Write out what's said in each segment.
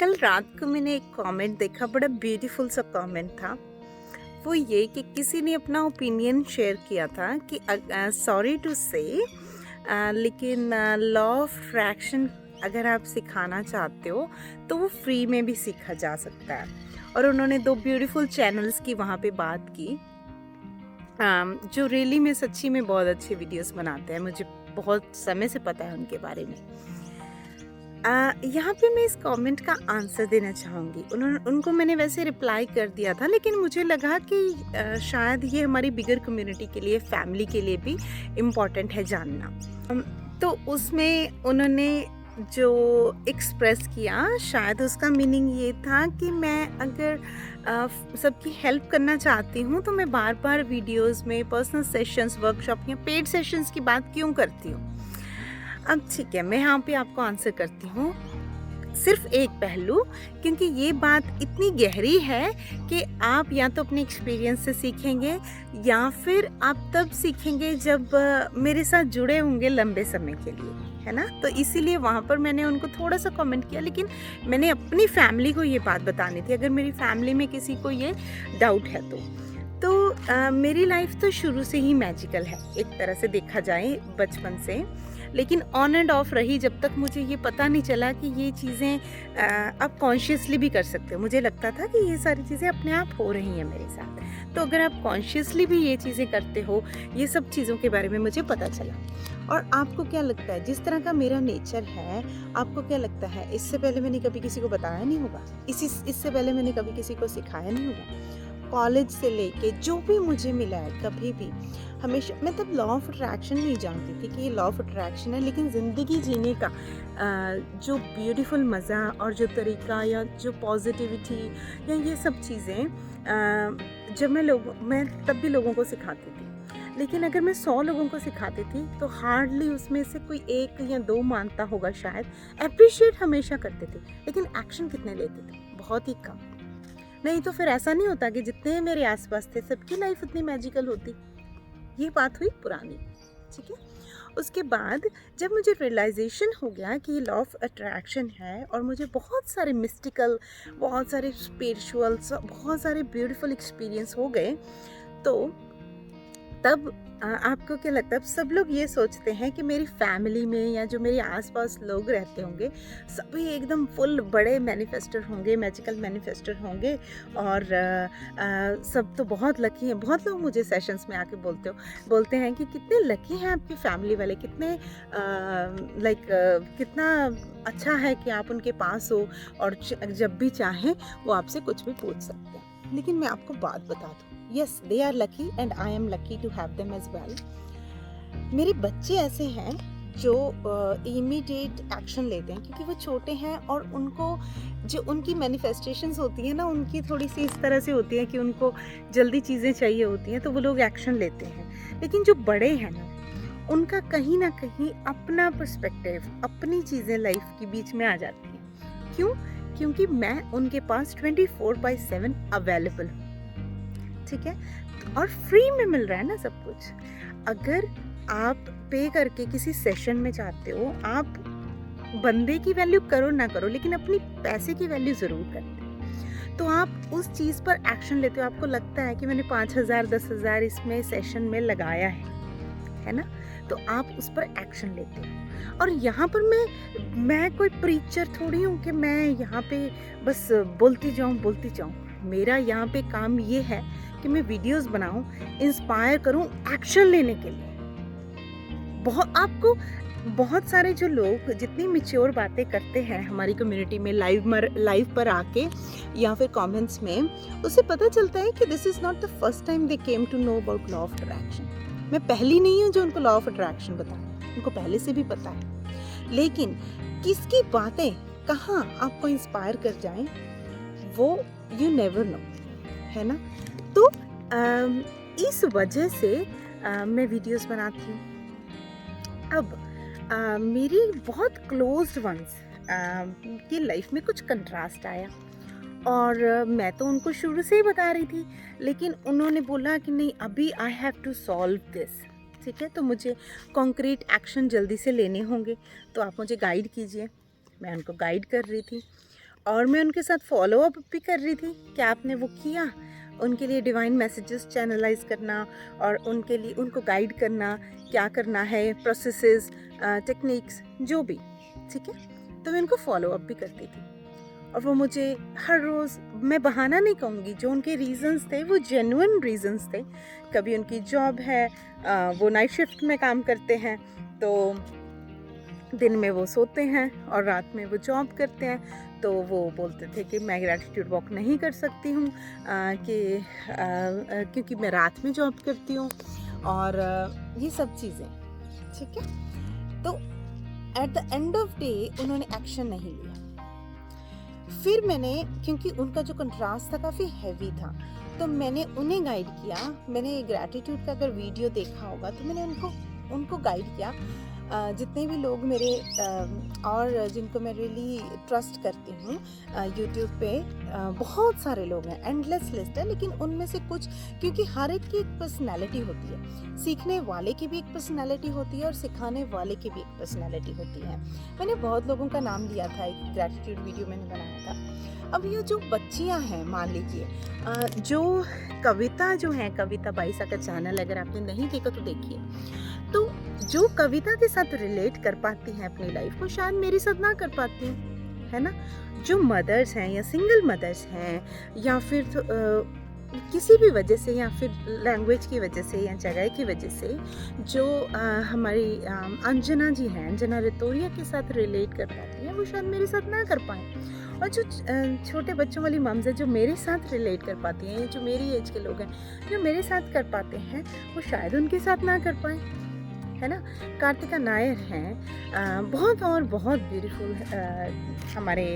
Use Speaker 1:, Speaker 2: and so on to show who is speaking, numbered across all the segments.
Speaker 1: कल रात को मैंने एक कमेंट देखा, बड़ा ब्यूटीफुल सा कमेंट था। वो ये कि किसी ने अपना ओपिनियन शेयर किया था कि सॉरी टू से लेकिन लॉ ऑफ अट्रैक्शन अगर आप सिखाना चाहते हो तो वो फ्री में भी सीखा जा सकता है। और उन्होंने दो ब्यूटीफुल चैनल्स की वहाँ पे बात की, जो रियली में सच्ची में बहुत अच्छे वीडियोस बनाते हैं। मुझे बहुत समय से पता है उनके बारे में। यहाँ पे मैं इस कमेंट का आंसर देना चाहूँगी। उनको मैंने वैसे रिप्लाई कर दिया था, लेकिन मुझे लगा कि शायद ये हमारी बिगर कम्युनिटी के लिए, फैमिली के लिए भी इम्पॉर्टेंट है जानना। तो उसमें उन्होंने जो एक्सप्रेस किया, शायद उसका मीनिंग ये था कि मैं अगर सबकी हेल्प करना चाहती हूँ तो मैं बार बार वीडियोस में पर्सनल सेशंस, वर्कशॉप या पेड सेशंस की बात क्यों करती हूँ। अब ठीक है, मैं यहाँ पे आपको आंसर करती हूँ। सिर्फ एक पहलू, क्योंकि ये बात इतनी गहरी है कि आप या तो अपने एक्सपीरियंस से सीखेंगे या फिर आप तब सीखेंगे जब मेरे साथ जुड़े होंगे लंबे समय के लिए, है ना। तो इसीलिए वहाँ पर मैंने उनको थोड़ा सा कमेंट किया, लेकिन मैंने अपनी फैमिली को ये बात बतानी थी। अगर मेरी फैमिली में किसी को ये डाउट है तो मेरी लाइफ तो शुरू से ही मैजिकल है, एक तरह से देखा जाए बचपन से, लेकिन ऑन एंड ऑफ रही जब तक मुझे ये पता नहीं चला कि ये चीज़ें आप कॉन्शियसली भी कर सकते हो। मुझे लगता था कि ये सारी चीज़ें अपने आप हो रही हैं मेरे साथ। तो अगर आप कॉन्शियसली भी ये चीज़ें करते हो, ये सब चीज़ों के बारे में मुझे पता चला। और आपको क्या लगता है, जिस तरह का मेरा नेचर है, आपको क्या लगता है इससे पहले मैंने कभी किसी को बताया नहीं होगा? इससे पहले मैंने कभी किसी को सिखाया नहीं होगा? कॉलेज से लेके जो भी मुझे मिला है, कभी भी हमेशा मैं तब लॉ ऑफ अट्रैक्शन नहीं जानती थी कि ये लॉ ऑफ अट्रैक्शन है, लेकिन ज़िंदगी जीने का जो ब्यूटीफुल मज़ा और जो तरीका या जो पॉजिटिविटी या ये सब चीज़ें जब मैं तब भी लोगों को सिखाती थी। लेकिन अगर मैं 100 लोगों को सिखाती थी तो हार्डली उसमें से कोई 1 या 2 मानता होगा शायद। अप्रिशिएट हमेशा करते थे, लेकिन एक्शन कितने लेते थे? बहुत ही कम। नहीं तो फिर ऐसा नहीं होता कि जितने मेरे आसपास थे सबकी लाइफ इतनी मैजिकल होती। ये बात हुई पुरानी, ठीक है। उसके बाद जब मुझे रियलाइजेशन हो गया कि ये लॉ ऑफ अट्रैक्शन है और मुझे बहुत सारे मिस्टिकल, बहुत सारे स्पिरिचुअल, बहुत सारे ब्यूटीफुल एक्सपीरियंस हो गए, तो तब आपको क्या लगता है? अब सब लोग ये सोचते हैं कि मेरी फैमिली में या जो मेरे आसपास लोग रहते होंगे सभी एकदम फुल बड़े मैनिफेस्टर होंगे, मैजिकल मैनिफेस्टर होंगे और सब तो बहुत लकी हैं। बहुत लोग मुझे सेशंस में आके बोलते हैं कि कितने लकी हैं आपकी फैमिली वाले, कितने कितना अच्छा है कि आप उनके पास हो और जब भी चाहें वो आपसे कुछ भी पूछ सकते हैं। लेकिन मैं आपको बात बता दूँ, yes, they are lucky and I am lucky to have them as well. मेरे बच्चे ऐसे हैं जो इमीडिएट एक्शन लेते हैं, क्योंकि वो छोटे हैं और उनको जो उनकी मैनिफेस्टेशंस होती हैं ना, उनकी थोड़ी सी इस तरह से होती है कि उनको जल्दी चीज़ें चाहिए होती हैं, तो वो लोग एक्शन लेते हैं। लेकिन जो बड़े हैं ना, उनका कहीं ना कहीं अपना पर्सपेक्टिव, अपनी चीज़ें लाइफ के बीच में आ जाती हैं। क्यों? क्योंकि मैं उनके पास 24/7 अवेलेबल हूँ, ठीक है। और फ्री में मिल रहा है ना सब कुछ। अगर आप पे करके किसी सेशन में जाते हो, आप बंदे की वैल्यू करो ना करो, लेकिन अपनी पैसे की वैल्यू ज़रूर करते हो। तो आप उस चीज़ पर एक्शन लेते हो। आपको लगता है कि मैंने 5,000 10,000 इसमें सेशन में लगाया है ना, तो आप उस पर एक्शन लेते हो। और यहाँ पर मैं कोई प्रीचर थोड़ी हूँ कि मैं यहाँ पे बस बोलती जाऊँ। मेरा यहाँ पे काम ये है कि मैं वीडियोस बनाऊं, इंस्पायर करूं एक्शन लेने के लिए। बहुत सारे जो लोग जितनी मैच्योर बातें करते हैं हमारी कम्युनिटी में लाइव पर आके या फिर कमेंट्स में, उससे पता चलता है कि this is not the first time they came to know about law of attraction. मैं पहली नहीं हूँ जो उनको लॉ ऑफ अट्रैक्शन बताया, उनको पहले से भी पता है। लेकिन किसकी बातें कहाँ आपको इंस्पायर कर जाएं, वो यू नेवर नो, है ना। तो इस वजह से मैं वीडियोस बनाती हूँ। अब मेरी बहुत क्लोज्ड वंस की लाइफ में कुछ कंट्रास्ट आया और मैं तो उनको शुरू से ही बता रही थी, लेकिन उन्होंने बोला कि नहीं, अभी I have to solve this, ठीक है। तो मुझे कॉन्क्रीट एक्शन जल्दी से लेने होंगे, तो आप मुझे गाइड कीजिए। मैं उनको गाइड कर रही थी और मैं उनके साथ फॉलो अप भी कर रही थी कि आपने वो किया, उनके लिए डिवाइन मैसेजेस चैनलाइज करना और उनके लिए उनको गाइड करना, क्या करना है, प्रोसेसेस, टेक्निक्स जो भी, ठीक है। तो मैं उनको फॉलो अप भी करती थी और वो मुझे हर रोज़, मैं बहाना नहीं कहूँगी, जो उनके रीज़न्स थे वो जेन्युइन रीज़न्स थे। कभी उनकी जॉब है, वो नाइट शिफ्ट में काम करते हैं, तो दिन में वो सोते हैं और रात में वो जॉब करते हैं। तो वो बोलते थे कि मैं ग्रैटिट्यूड वॉक नहीं कर सकती हूँ क्योंकि मैं रात में जॉब करती हूँ और ये सब चीज़ें, ठीक है। तो at the end of day उन्होंने एक्शन नहीं लिया। फिर मैंने, क्योंकि उनका जो कंट्रास्ट था काफ़ी हैवी था, तो मैंने उन्हें गाइड किया। मैंने ग्रैटिट्यूड का अगर वीडियो देखा होगा तो मैंने उनको गाइड किया। जितने भी लोग मेरे और जिनको मैं रियली ट्रस्ट करती हूँ यूट्यूब पे, बहुत सारे लोग हैं, एंडलेस लिस्ट है, लेकिन उनमें से कुछ, क्योंकि हर एक की एक पर्सनैलिटी होती है, सीखने वाले की भी एक पर्सनैलिटी होती है और सिखाने वाले की भी एक पर्सनैलिटी होती है। मैंने बहुत लोगों का नाम लिया था, एक ग्रैटिट्यूड वीडियो मैंने बनाया था। अब ये जो बच्चियाँ हैं, मान लीजिए जो कविता जो है, कविता बाईसा का चैनल अगर आपने नहीं देखा तो देखिए, तो जो कविता के साथ रिलेट कर पाती हैं अपनी लाइफ को, शायद मेरे साथ ना कर पाती हैं, है ना। जो मदर्स हैं या सिंगल मदर्स हैं या फिर किसी भी वजह से, या फिर लैंग्वेज की वजह से या जगह की वजह से, जो हमारी अंजना जी हैं, अंजना रतोरिया के साथ रिलेट कर पाती हैं, वो शायद मेरे साथ ना कर पाएँ। और जो छोटे बच्चों वाली मम्स हैं जो मेरे साथ रिलेट कर पाती हैं, जो मेरी एज के लोग हैं जो मेरे साथ कर पाते हैं, वो शायद उनके साथ ना कर पाएँ, है ना। कार्तिका नायर हैं, बहुत और बहुत ब्यूटीफुल हमारे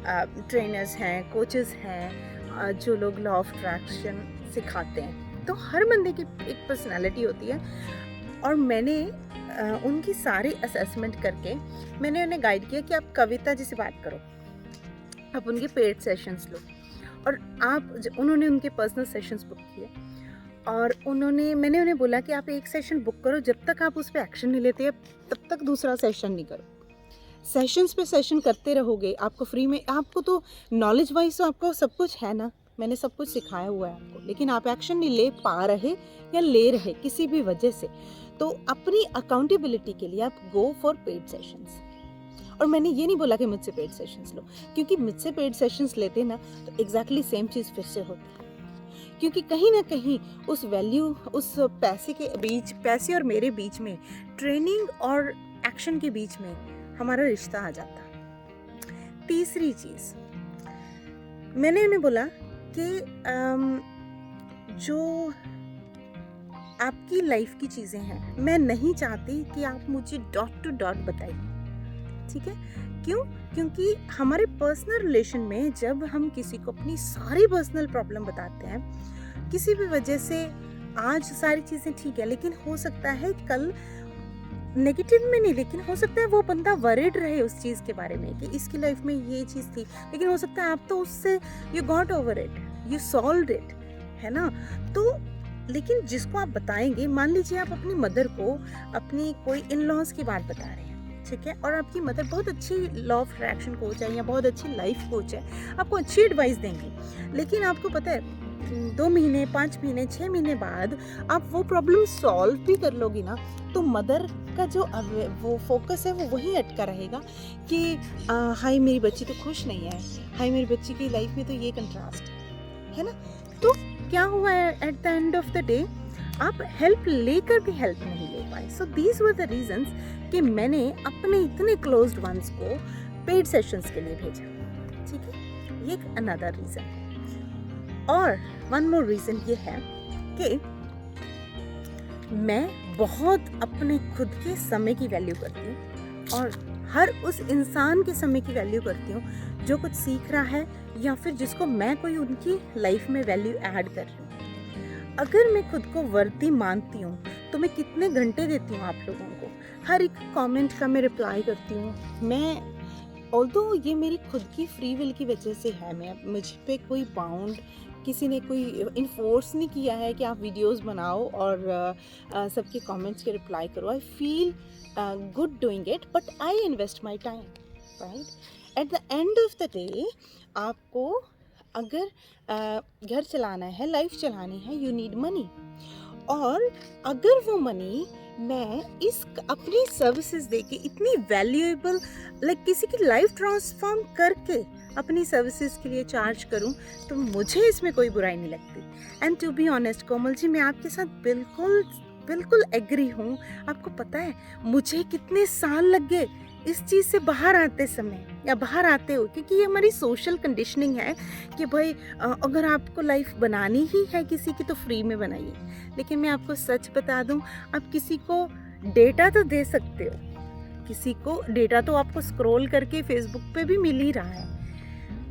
Speaker 1: ट्रेनर्स हैं, कोचेस हैं, जो लोग लॉ ऑफ अट्रैक्शन सिखाते हैं। तो हर बंदे की एक पर्सनालिटी होती है और मैंने उनकी सारी असेसमेंट करके मैंने उन्हें गाइड किया कि आप कविता जी से बात करो, आप उनके पेड सेशंस लो। और उन्होंने उनके पर्सनल सेशंस बुक किए और मैंने उन्हें बोला कि आप एक सेशन बुक करो, जब तक आप उस पर एक्शन नहीं लेते तब तक दूसरा सेशन नहीं करो। सेशंस पे सेशन करते रहोगे, आपको फ्री में, आपको तो नॉलेज वाइज तो आपको सब कुछ है ना, मैंने सब कुछ सिखाया हुआ है आपको, लेकिन आप एक्शन नहीं ले पा रहे या ले रहे किसी भी वजह से, तो अपनी अकाउंटेबिलिटी के लिए आप गो फॉर पेड सेशंस। और मैंने ये नहीं बोला कि मुझसे पेड सेशंस लो, क्योंकि मुझसे पेड सेशंस लेते ना तो एग्जैक्टली सेम चीज़ फिर से होती है, क्योंकि कहीं ना कहीं उस वैल्यू, उस पैसे के बीच, पैसे और मेरे बीच में, ट्रेनिंग और एक्शन के बीच में हमारा रिश्ता आ जाता। तीसरी चीज़ मैंने उन्हें बोला कि जो आपकी लाइफ की चीज़ें हैं, मैं नहीं चाहती कि आप मुझे डॉट टू डॉट बताइए, ठीक है। क्यों? क्योंकि हमारे पर्सनल रिलेशन में जब हम किसी को अपनी सारी पर्सनल प्रॉब्लम बताते हैं, किसी भी वजह से आज सारी चीज़ें ठीक है, लेकिन हो सकता है कल नेगेटिव में नहीं, लेकिन हो सकता है वो बंदा वरिड रहे उस चीज़ के बारे में कि इसकी लाइफ में ये चीज़ थी, लेकिन हो सकता है आप तो उससे you got over it, you solved it, है ना। तो लेकिन जिसको आप बताएंगे, मान लीजिए आप अपनी मदर को अपनी कोई इन लॉज की बात बता रहे हैं, ठीक है, और आपकी मदर बहुत अच्छी लॉ ऑफ अट्रैक्शन कोच है या बहुत अच्छी लाइफ कोच है, आपको अच्छी एडवाइस देंगी, लेकिन आपको पता है 2 महीने, 5 महीने, 6 महीने बाद आप वो प्रॉब्लम सॉल्व भी कर लोगी ना, तो मदर का जो वो फोकस है वो वही अटका रहेगा कि हाय मेरी बच्ची तो खुश नहीं है, हाय मेरी बच्ची की लाइफ में तो ये कंट्रास्ट है ना। तो क्या हुआ है, at the end of the day आप हेल्प लेकर भी हेल्प नहीं ले पाए। So these were the reasons कि मैंने अपने इतने क्लोज्ड वंस को पेड सेशंस के लिए भेजा, ठीक है। ये एक अनदर रीज़न है। और वन मोर रीज़न ये है कि मैं बहुत अपने खुद के समय की वैल्यू करती हूँ और हर उस इंसान के समय की वैल्यू करती हूँ जो कुछ सीख रहा है या फिर जिसको मैं कोई उनकी लाइफ में वैल्यू ऐड कर रही हूँ। अगर मैं खुद को वर्दी मानती हूँ तो मैं कितने घंटे देती हूँ आप लोगों को, हर एक कमेंट का मैं रिप्लाई करती हूँ। मैं ऑल्दो ये मेरी खुद की फ्री विल की वजह से है, मैं मुझ पे कोई बाउंड, किसी ने कोई इन्फोर्स नहीं किया है कि आप वीडियोस बनाओ और सबके कमेंट्स के रिप्लाई करो। I feel good doing it, but I invest my time, right. At the end of the day आपको अगर घर चलाना है, लाइफ चलानी है, यू नीड मनी। और अगर वो मनी मैं इस अपनी सर्विसेज दे के इतनी वैल्यूएबल लाइक किसी की लाइफ ट्रांसफॉर्म करके अपनी सर्विसेज के लिए चार्ज करूं, तो मुझे इसमें कोई बुराई नहीं लगती। And to be honest Komal ji, मैं आपके साथ बिल्कुल बिल्कुल एग्री हूँ। आपको पता है मुझे कितने साल लग गए इस चीज़ से बाहर आते समय या बाहर आते हो, क्योंकि ये हमारी सोशल कंडीशनिंग है कि भाई अगर आपको लाइफ बनानी ही है किसी की तो फ्री में बनाइए। लेकिन मैं आपको सच बता दूं, आप किसी को डेटा तो दे सकते हो, किसी को डेटा तो आपको स्क्रॉल करके फेसबुक पे भी मिल ही रहा है,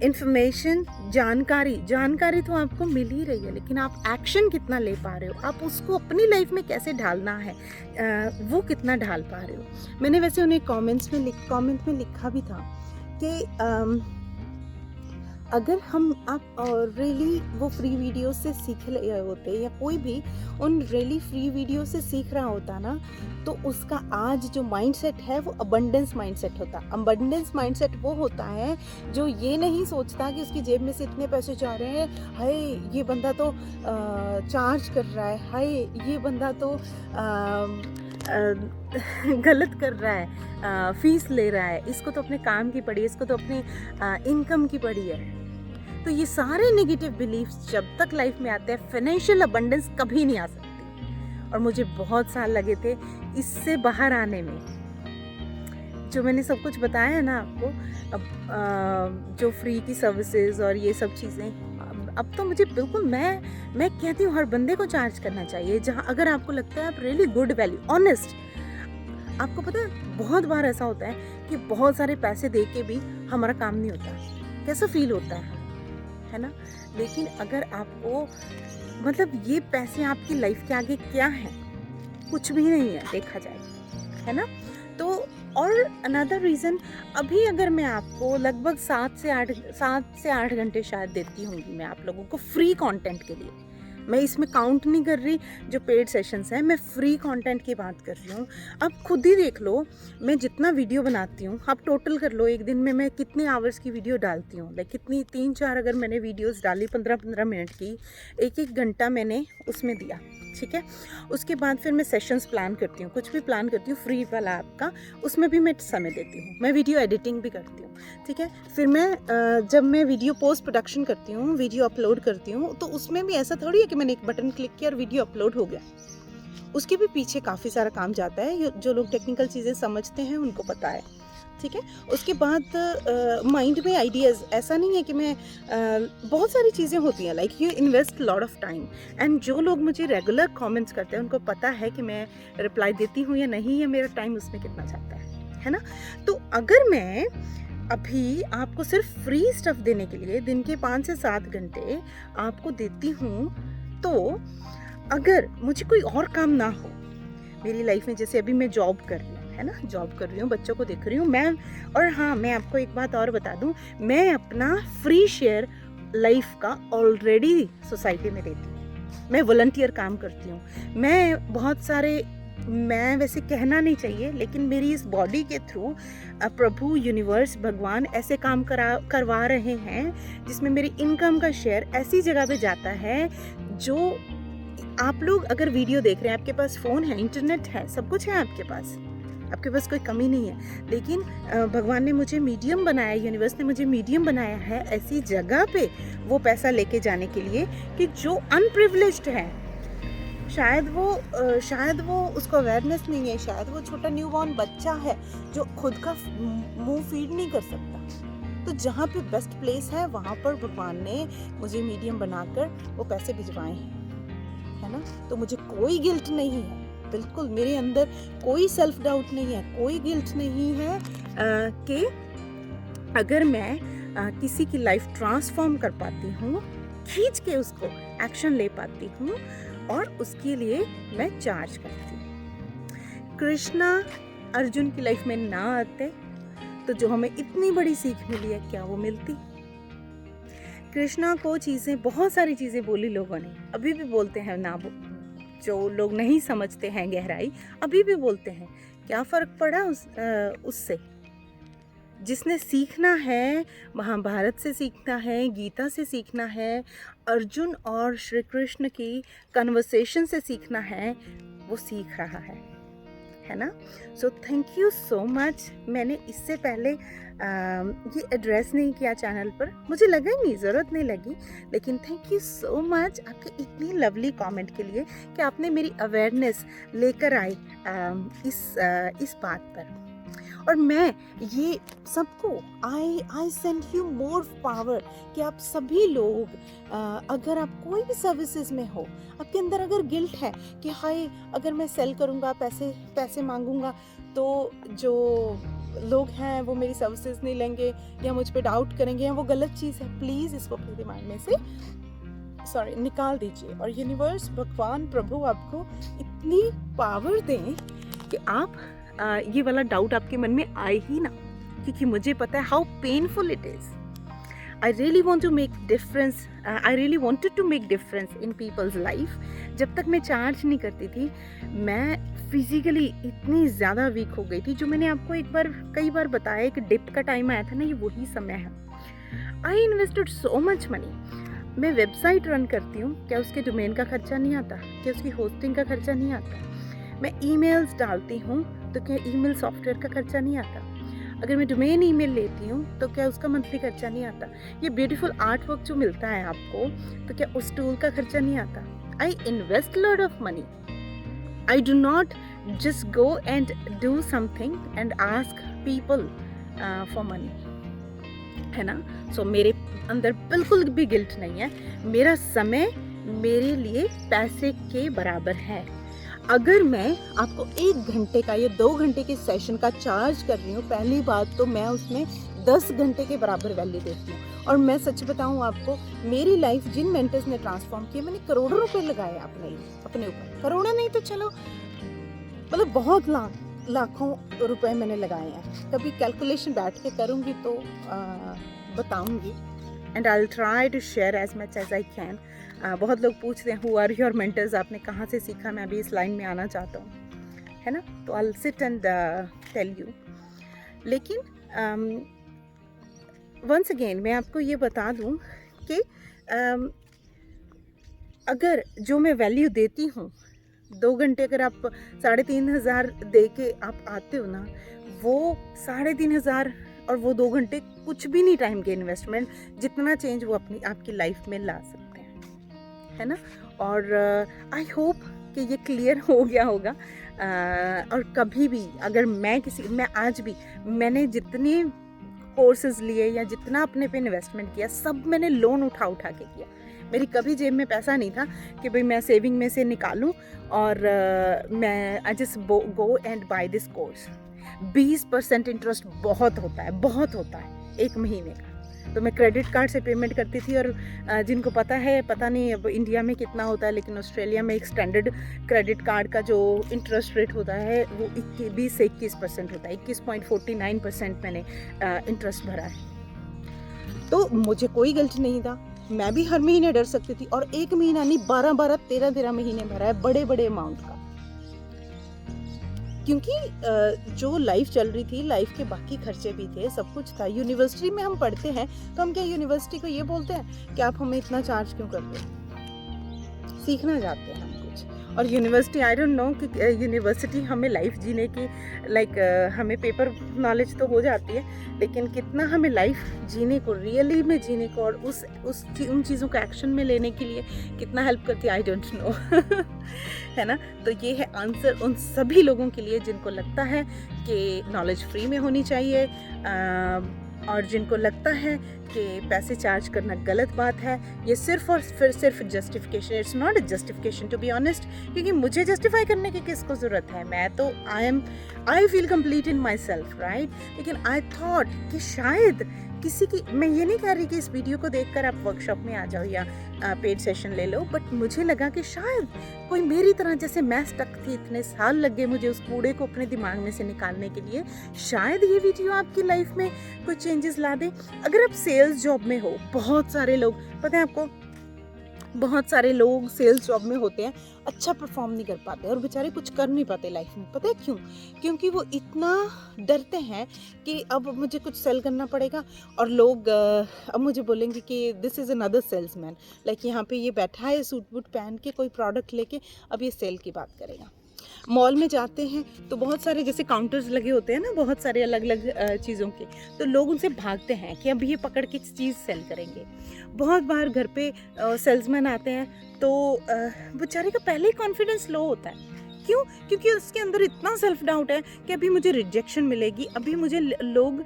Speaker 1: इंफॉर्मेशन, जानकारी तो आपको मिल ही रही है, लेकिन आप एक्शन कितना ले पा रहे हो, आप उसको अपनी लाइफ में कैसे ढालना है, वो कितना ढाल पा रहे हो। मैंने वैसे उन्हें कमेंट में लिखा भी था कि अगर आप रियली वो फ्री वीडियो से सीख रहे होते या कोई भी उन रियली फ्री वीडियो से सीख रहा होता ना, तो उसका आज जो माइंडसेट है वो अबंडेंस माइंडसेट होता। अबंडेंस माइंडसेट वो होता है जो ये नहीं सोचता कि उसकी जेब में से इतने पैसे जा रहे हैं, हाय ये बंदा तो चार्ज कर रहा है, हाय ये बंदा तो गलत कर रहा है, फीस ले रहा है, इसको तो अपने काम की पड़ी है, इसको तो अपनी इनकम की पड़ी है। तो ये सारे नेगेटिव बिलीफ्स जब तक लाइफ में आते हैं, फाइनेंशियल अबंडेंस कभी नहीं आ सकती। और मुझे बहुत साल लगे थे इससे बाहर आने में। जो मैंने सब कुछ बताया है ना आपको, अब जो फ्री की सर्विसेज और ये सब चीज़ें, अब तो मुझे बिल्कुल मैं कहती हूँ हर बंदे को चार्ज करना चाहिए, जहाँ अगर आपको लगता है आप रियली गुड वैल्यू ऑनेस्ट। आपको पता है बहुत बार ऐसा होता है कि बहुत सारे पैसे दे के भी हमारा काम नहीं होता, कैसा फील होता है ना। लेकिन अगर आपको मतलब ये पैसे आपकी लाइफ के आगे क्या है, कुछ भी नहीं है देखा जाए, है ना। तो और अनदर रीज़न, अभी अगर मैं आपको लगभग 7 से 8 घंटे शायद देती होंगी मैं आप लोगों को फ्री कंटेंट के लिए। मैं इसमें काउंट नहीं कर रही जो पेड सेशंस हैं, मैं फ्री कंटेंट की बात कर रही हूँ। आप खुद ही देख लो मैं जितना वीडियो बनाती हूँ, आप टोटल कर लो एक दिन में मैं कितने आवर्स की वीडियो डालती हूँ। लाइक कितनी 3-4 अगर मैंने वीडियोस डाली 15-15 मिनट की, 1-1 घंटा मैंने उसमें दिया, ठीक है। उसके बाद फिर मैं सेशंस प्लान करती हूँ, कुछ भी प्लान करती हूँ फ्री वाला आपका, उसमें भी मैं समय देती हूँ। मैं वीडियो एडिटिंग भी करती हूँ, ठीक है। फिर मैं जब मैं वीडियो पोस्ट प्रोडक्शन करती हूँ, वीडियो अपलोड करती हूँ, तो उसमें भी ऐसा थोड़ी है कि मैंने एक बटन क्लिक किया और वीडियो अपलोड हो गया। उसके भी पीछे काफ़ी सारा काम जाता है, जो लोग टेक्निकल चीज़ें समझते हैं उनको पता है, ठीक है। उसके बाद माइंड में आइडियाज़, ऐसा नहीं है कि मैं बहुत सारी चीज़ें होती हैं, like you invest lot of time. And जो लोग मुझे रेगुलर कमेंट्स करते हैं उनको पता है कि मैं रिप्लाई देती हूँ या नहीं, या मेरा टाइम उसमें कितना जाता है ना। तो अगर मैं अभी आपको सिर्फ फ्री स्टफ़ देने के लिए दिन के 5 से 7 घंटे आपको देती हूँ, तो अगर मुझे कोई और काम ना हो मेरी लाइफ में, जैसे अभी मैं जॉब कर रही हूँ, है ना, जॉब कर रही हूँ, बच्चों को देख रही हूँ मैं। और हाँ, मैं आपको एक बात और बता दूँ, मैं अपना फ्री शेयर लाइफ का ऑलरेडी सोसाइटी में देती हूँ। मैं वॉलंटियर काम करती हूँ। मैं बहुत सारे, मैं वैसे कहना नहीं चाहिए, लेकिन मेरी इस बॉडी के थ्रू प्रभु, यूनिवर्स, भगवान ऐसे काम करवा रहे हैं जिसमें मेरी इनकम का शेयर ऐसी जगह पे जाता है जो आप लोग अगर वीडियो देख रहे हैं, आपके पास फ़ोन है, इंटरनेट है, सब कुछ है आपके पास कोई कमी नहीं है। लेकिन भगवान ने मुझे मीडियम बनाया, यूनिवर्स ने मुझे मीडियम बनाया है ऐसी जगह पे वो पैसा लेके जाने के लिए कि जो अनप्रिविलेज्ड है, शायद वो उसको अवेयरनेस नहीं है, शायद वो छोटा न्यूबॉर्न बच्चा है जो खुद का मुंह फीड नहीं कर सकता। तो जहाँ पे बेस्ट प्लेस है वहाँ पर भगवान ने मुझे मीडियम बनाकर वो पैसे भिजवाए हैं, है ना। तो मुझे कोई गिल्ट नहीं है, बिल्कुल मेरे अंदर कोई सेल्फ डाउट नहीं है, कोई गिल्ट नहीं है कि अगर मैं किसी की लाइफ ट्रांसफॉर्म कर पाती हूँ, खींच के उसको एक्शन ले पाती हूँ, और उसके लिए मैं चार्ज करती हूँ। कृष्णा अर्जुन की लाइफ में ना आते तो जो हमें इतनी बड़ी सीख मिली है, क्या वो मिलती? कृष्णा को चीज़ें, बहुत सारी चीज़ें बोली लोगों ने, अभी भी बोलते हैं ना, जो लोग नहीं समझते हैं गहराई, अभी भी बोलते हैं। क्या फ़र्क पड़ा उससे? जिसने सीखना है, महाभारत से सीखना है, गीता से सीखना है, अर्जुन और श्री कृष्ण की कन्वर्सेशन से सीखना है, वो सीख रहा है ना? So thank you so much. मैंने इससे पहले ये एड्रेस नहीं किया चैनल पर, मुझे लगा ही नहीं, ज़रूरत नहीं लगी, लेकिन थैंक यू सो मच आपके इतनी लवली कमेंट के लिए कि आपने मेरी अवेयरनेस लेकर आई इस बात पर। और मैं ये सबको I send you more power कि आप सभी लोग अगर आप कोई भी सर्विसेज में हो, आपके अंदर अगर गिल्ट है कि हाय अगर मैं सेल करूँगा, पैसे मांगूंगा तो जो लोग हैं वो मेरी सर्विसेज नहीं लेंगे या मुझ पे डाउट करेंगे या वो गलत चीज़ है, प्लीज़ इसको अपने दिमाग में से निकाल दीजिए। और यूनिवर्स, भगवान, प्रभु आपको इतनी पावर दें कि आप ये वाला डाउट आपके मन में आए ही ना, क्योंकि मुझे पता है how painful it is. I really want to make difference, I really wanted to make difference in people's life. जब तक मैं चार्ज नहीं करती थी, मैं फिजिकली इतनी ज़्यादा वीक हो गई थी, जो मैंने आपको कई बार बताया, एक डिप का टाइम आया था ना, ये वही समय है। I invested so much money. मैं वेबसाइट रन करती हूँ, क्या उसके डोमेन का खर्चा नहीं आता? क्या उसकी होस्टिंग का खर्चा नहीं आता? मैं ईमेल्स डालती हूँ तो क्या ईमेल सॉफ्टवेयर का खर्चा नहीं आता? अगर मैं डोमेन ईमेल लेती हूँ तो क्या उसका मंथली खर्चा नहीं आता? ये ब्यूटीफुल आर्ट वर्क जो मिलता है आपको, तो क्या उस टूल का खर्चा नहीं आता? I invest lot of money. I do not just go and do something and ask people for money, है ना? सो मेरे अंदर बिल्कुल भी गिल्ट नहीं है। मेरा समय मेरे लिए पैसे के बराबर है। अगर मैं आपको 1 घंटे का या 2 घंटे के सेशन का चार्ज कर रही हूँ, पहली बात तो मैं उसमें 10 घंटे के बराबर वैल्यू देती हूँ। और मैं सच बताऊँ आपको, मेरी लाइफ जिन मेंटर्स ने ट्रांसफॉर्म की, मैंने करोड़ों रुपए लगाए अपने ऊपर। करोड़ों नहीं तो चलो मतलब बहुत लाखों रुपए मैंने लगाए हैं। कभी कैलकुलेशन बैठ के करूँगी तो बताऊँगी, and I will try to share as much as I can. बहुत लोग पूछते हैं हु आर योर मेंटर्स, आपने कहाँ से सीखा? मैं भी इस लाइन में आना चाहता हूँ, है ना? तो I will sit and tell you. लेकिन वंस अगेन मैं आपको ये बता दूँ कि अगर जो मैं वैल्यू देती हूँ, 2 घंटे अगर आप 3,500 दे के आप आते हो ना, वो 3,500 और वो 2 घंटे कुछ भी नहीं टाइम के इन्वेस्टमेंट, जितना चेंज वो अपनी आपकी लाइफ में ला सकते हैं, है ना? और आई होप कि ये क्लियर हो गया होगा। और कभी भी अगर मैं आज भी मैंने जितने कोर्सेज लिए या जितना अपने पे इन्वेस्टमेंट किया, सब मैंने लोन उठा के किया। मेरी कभी जेब में पैसा नहीं था कि भाई मैं सेविंग में से निकालूं और मैं I just go and buy this course. 20% interest बहुत होता है 1 महीने का। तो मैं क्रेडिट कार्ड से पेमेंट करती थी, और जिनको पता है, पता नहीं अब इंडिया में कितना होता है, लेकिन ऑस्ट्रेलिया में एक स्टैंडर्ड क्रेडिट कार्ड का जो इंटरेस्ट रेट होता है वो 20 से 21% होता है। 21.49% मैंने इंटरेस्ट भरा है। तो मुझे कोई गिल्ट नहीं था, मैं भी हर महीने डर सकती थी, और 1 महीना नहीं 12 13 महीने भरा है बड़े अमाउंट का। क्योंकि जो लाइफ चल रही थी, लाइफ के बाकी खर्चे भी थे, सब कुछ था। यूनिवर्सिटी में हम पढ़ते हैं तो हम क्या यूनिवर्सिटी को ये बोलते हैं कि आप हमें इतना चार्ज क्यों करते हो? सीखना चाहते हैं हम कुछ। और यूनिवर्सिटी, आई डोंट नो कि यूनिवर्सिटी हमें लाइफ जीने की हमें पेपर नॉलेज तो हो जाती है, लेकिन कितना हमें लाइफ जीने को, रियली में जीने को, और उन चीज़ों को एक्शन में लेने के लिए कितना हेल्प करती है, आई डोंट नो। है ना? तो ये है आंसर उन सभी लोगों के लिए जिनको लगता है कि नॉलेज फ्री में होनी चाहिए, और जिनको लगता है कि पैसे चार्ज करना गलत बात है। ये सिर्फ और फिर सिर्फ justification, it's not a justification to be honest, क्योंकि मुझे जस्टिफाई करने की किसको ज़रूरत है? मैं तो I feel complete in my self, right? लेकिन आई थॉट कि शायद किसी की, मैं ये नहीं कह रही कि इस वीडियो को देखकर आप वर्कशॉप में आ जाओ या पेड सेशन ले लो, बट मुझे लगा कि शायद कोई मेरी तरह, जैसे मैं स्टक थी, इतने साल लग गए मुझे उस कूड़े को अपने दिमाग में से निकालने के लिए, शायद ये वीडियो आपकी लाइफ में कोई चेंजेस ला दे। अगर आप सेल्स जॉब में हो, बहुत सारे लोग, पता है आपको, बहुत सारे लोग सेल्स जॉब में होते हैं, अच्छा परफॉर्म नहीं कर पाते और बेचारे कुछ कर नहीं पाते लाइफ में। पता है क्यों? क्योंकि वो इतना डरते हैं कि अब मुझे कुछ सेल करना पड़ेगा और लोग अब मुझे बोलेंगे कि this is another salesman, like यहाँ पे ये बैठा है सूट बूट पहन के कोई प्रोडक्ट लेके, अब ये सेल की बात करेगा। मॉल में जाते हैं तो बहुत सारे जैसे काउंटर्स लगे होते हैं ना, बहुत सारे अलग अलग चीज़ों के, तो लोग उनसे भागते हैं कि अब ये पकड़ के चीज़ सेल करेंगे। बहुत बार घर पे सेल्समैन आते हैं तो बेचारे का पहले ही कॉन्फिडेंस लो होता है। क्यों? क्योंकि उसके अंदर इतना सेल्फ डाउट है कि अभी मुझे रिजेक्शन मिलेगी, अभी मुझे लोग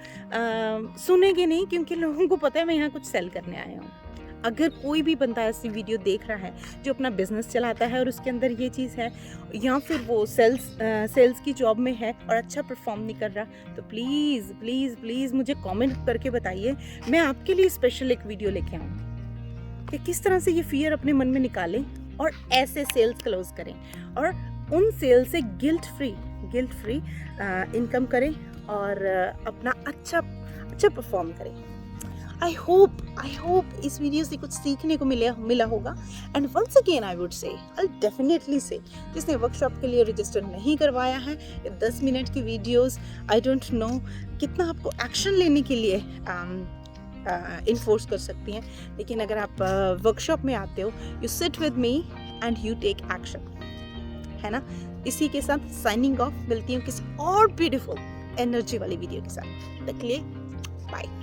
Speaker 1: सुनेंगे नहीं, क्योंकि लोगों को पता है मैं यहाँ कुछ सेल करने आया हूँ। अगर कोई भी बंदा ऐसी वीडियो देख रहा है जो अपना बिजनेस चलाता है और उसके अंदर ये चीज़ है, या फिर वो सेल्स की जॉब में है और अच्छा परफॉर्म नहीं कर रहा, तो प्लीज़ प्लीज़ प्लीज़ मुझे कमेंट करके बताइए, मैं आपके लिए स्पेशल एक वीडियो लेके आऊँ कि किस तरह से ये फियर अपने मन में निकालें और ऐसे सेल्स क्लोज करें और उन सेल से गिल्ट फ्री इनकम करें और अपना अच्छा परफॉर्म करें। आई होप इस वीडियो से कुछ सीखने को मिला होगा। And once again I would say, I definitely से, जिसने वर्कशॉप के लिए रजिस्टर नहीं करवाया है, 10 मिनट की वीडियोस, आई डोंट नो कितना आपको एक्शन लेने के लिए इन्फोर्स कर सकती हैं, लेकिन अगर आप वर्कशॉप में आते हो, you sit with me and you take action, है ना। इसी के साथ साइनिंग ऑफ, मिलती हूँ किसी और ब्यूटीफुल एनर्जी वाली वीडियो के साथ। तक के लिए बाय।